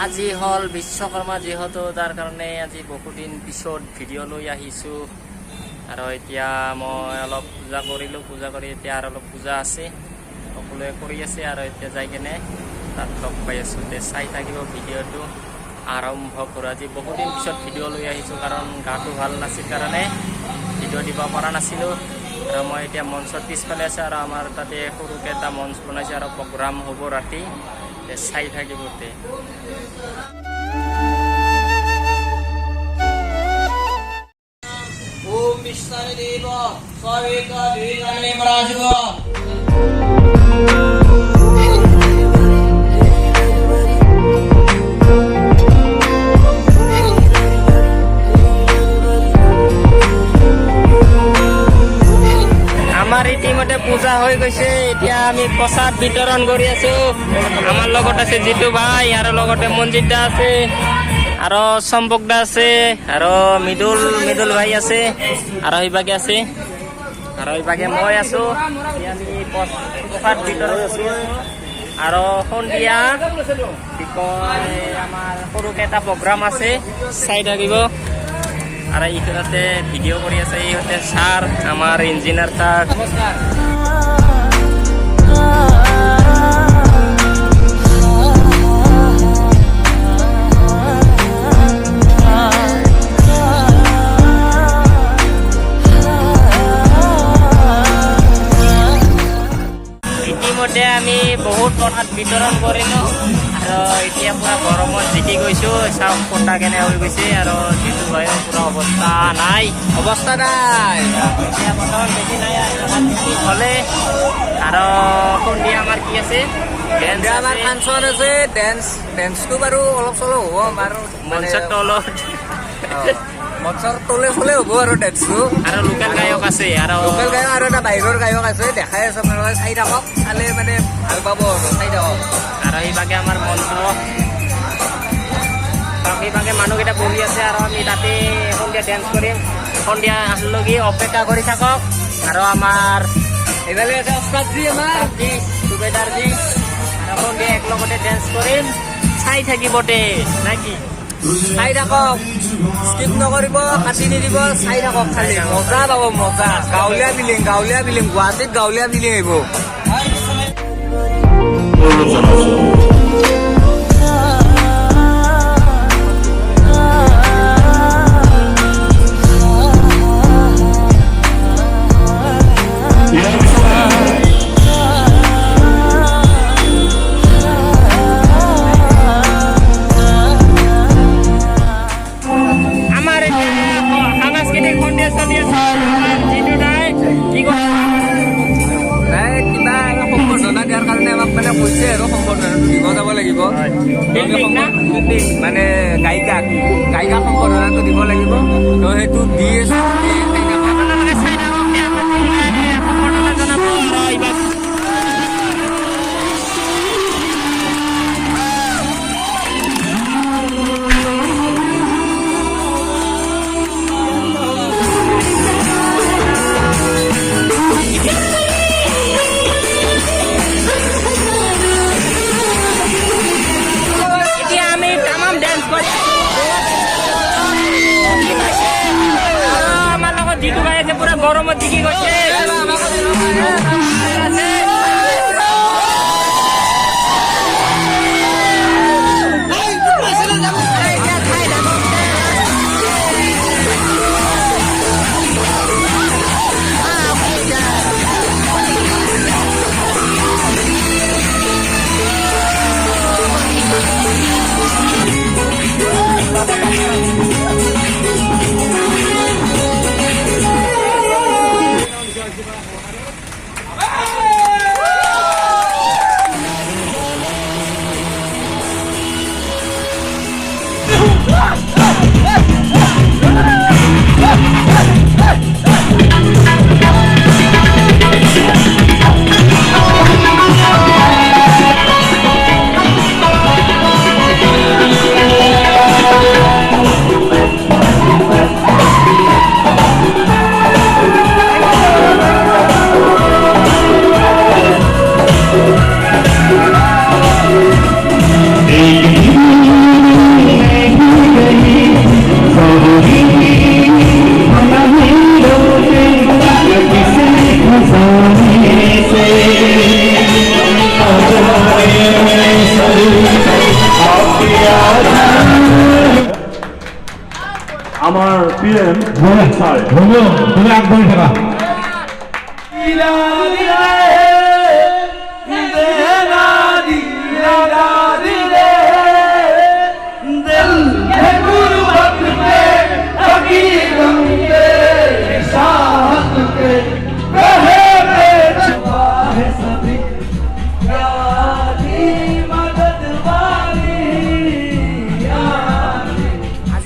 আজি হল বিশ্বকৰ্মা যিহেতু তাৰ কাৰণে আজি বহুদিন পিছত ভিডিঅ' লৈ আহিছোঁ আৰু এতিয়া মই অলপ পূজা কৰিলোঁ পূজা কৰি এতিয়া আৰু অলপ পূজা আছে সকলোৱে কৰি আছে আৰু এতিয়া যাই কেনে তাত লগ পাই আছোঁ তে চাই থাকিব ভিডিঅ'টো আৰম্ভ কৰোঁ আজি বহুদিন পিছত ভিডিঅ' লৈ আহিছোঁ কাৰণ গাটো ভাল নাছিল কাৰণে ভিডিঅ' দিব পৰা নাছিলোঁ আৰু মই এতিয়া মঞ্চৰ পিছফালে আছোঁ আৰু আমাৰ তাতে সৰুকৈ এটা মঞ্চ বনাইছে আৰু প্ৰগ্ৰাম হ'ব ৰাতি চাই থাকিব তে ओम विष्णुदेव स्वावेक द्विकाले मराजिव আমাৰ ইতিমধ্যে পূজা হৈ গৈছে এতিয়া আমি প্ৰসাদ বিতৰণ কৰি আছো আমাৰ লগত আছে জিতু ভাই আৰু লগতে মঞ্জিত দা আছে আৰু সম্পক দা আছে আৰু মৃদুল ভাই আছে আৰু ইভাগে আছে আৰু ইভাগে মই আছো আমি প্ৰসাদ বিতৰণ কৰি আছো আৰু সন্ধিয়া কি কয় আমাৰ সৰুকৈ এটা প্ৰগ্ৰাম আছে চাই থাকিব আৰু ইহঁতে ভিডিঅ' কৰি আছে ইহঁতে ছাৰ আমাৰ ইঞ্জিনিয়াৰ ছাৰ ইতিমধ্যে আমি বহুত প্ৰসাদ বিতৰণ কৰিলোঁ আৰু এতিয়া পুৰা গৰমত জিকি গৈছোঁ চাওক কটা কেনে হৈ গৈছে আৰু যিটো হয় পুৰা অৱস্থা নাই এতিয়া বৰ্তমান বেছি নাই হ'লে আৰু সন্ধিয়া আমাৰ কি আছে আমাৰ ফাংচন আছে ডেন্সটো বাৰু অলপ চলপ হ'ব আমাৰ মঞ্চৰ তলত মঞ্চৰ তলে ফলে হ'ব আৰু ডেন্সটো আৰু লোকেল গায়ক আছে আৰু লোকেল গায়ক আৰু এটা বাহিৰৰ গায়ক আছে দেখাই আছে আপোনালোকে চাই থাকক চালে মানে ভাল পাব আৰু চাই থাকক আৰু সেইভাগে আমাৰ মঞ্চ সেইভাগে মানুহকেইটা বহি আছে আৰু আমি তাতে সন্ধিয়া ডেন্স কৰিম সন্ধিয়া আহিলগি অপেক্ষা কৰি থাকক আৰু আমাৰ এইফালে আছে অস্তাদজি আমাৰ সুবেদাৰজি আৰু সন্ধিয়া একেলগতে ডেন্স কৰিম চাই থাকিব দে নে কি চাই থাকক স্কিপ নকৰিব কাটি নিদিব চাই থাকক খালি মজা পাব মজা গাঁৱলীয়া ফিলিং গুৱাহাটীত গাঁৱলীয়া ফিলিং আহিব কৈছে আৰু সম্বৰ্ধনাটো দিব যাব লাগিব মানে গায়িকা সম্বৰ্ধনাটো দিব লাগিব তো সেইটো দি আছো পুৰা গৰমত দিকে গৈছে PM চাই তুমি আগবাঢ়ি থাকা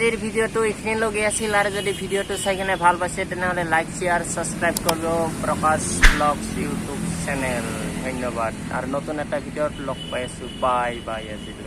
আজিৰ ভিডিঅ'টো এইখিনিলৈকে আছিল আৰু যদি ভিডিঅ'টো চাই কিনে ভাল পাইছে তেনেহ'লে লাইক শ্বেয়াৰ ছাবস্ক্ৰাইব কৰিব প্ৰকাশ ব্লগছ ইউটিউব চেনেল ধন্যবাদ আৰু নতুন এটা ভিডিঅ'ত লগ পাই আছোঁ বাই বাই আজিলৈ